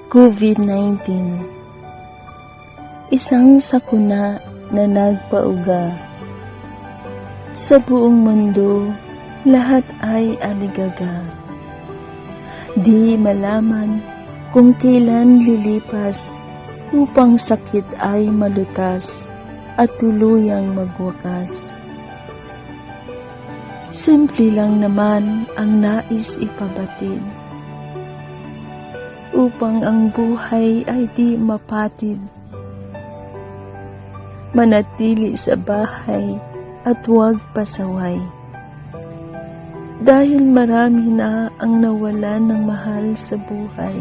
COVID-19. Isang sakuna na nagpauga. Sa buong mundo, lahat ay aligaga. Di malaman kung kailan lilipas upang sakit ay malutas at tuluyang magwakas. Simple lang naman ang nais ipabatid, upang ang buhay ay di mapatid. Manatili sa bahay at huwag pasaway, dahil marami na ang nawalan ng mahal sa buhay.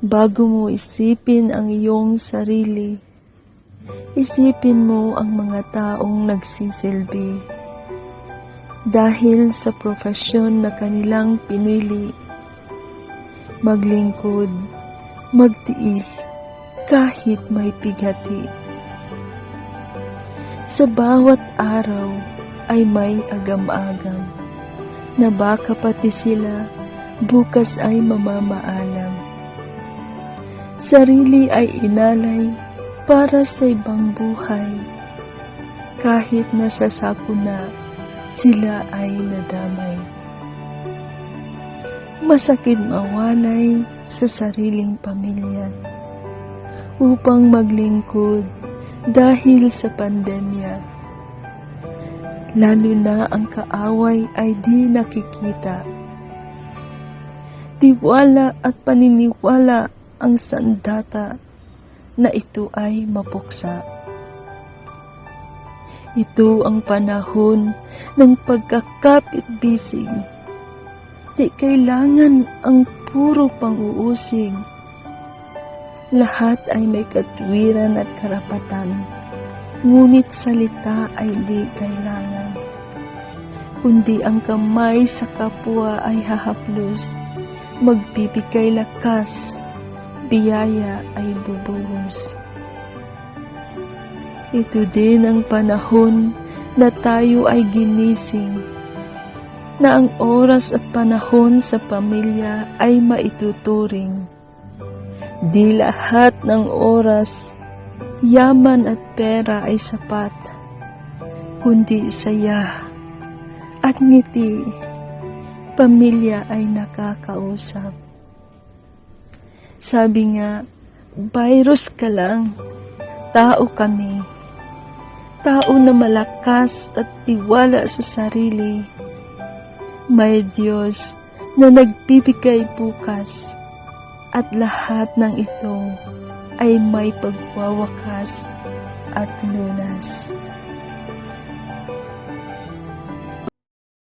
Bago mo isipin ang iyong sarili, isipin mo ang mga taong nagsisilbi dahil sa profesyon na kanilang pinili. Maglingkod, magtiis, kahit may pighati. Sa bawat araw ay may agam-agam, na baka pati sila bukas ay mamamaalam. Sarili ay inalay para sa ibang buhay, kahit nasa sakuna sila ay nadamay. Masakit mawalay sa sariling pamilya upang maglingkod dahil sa pandemya. Lalo na ang kaaway ay di nakikita. Tiwala at paniniwala ang sandata na ito ay mapuksa. Ito ang panahon ng pagkakapit-bisig. Di kailangan ang puro pang-uusig. Lahat ay may katwiran at karapatan, ngunit salita ay di kailangan. Kundi ang kamay sa kapwa ay hahaplos, magbibigay lakas, biyaya ay bubuhos. Ito din ang panahon na tayo ay ginising, na ang oras at panahon sa pamilya ay maituturing. Di lahat ng oras, yaman at pera ay sapat, kundi saya at ngiti, pamilya ay nakakausap. Sabi nga, virus ka lang, tao kami. Tao na malakas at tiwala sa sarili. May Diyos na nagbibigay bukas, at lahat ng ito ay may pagwawakas at lunas.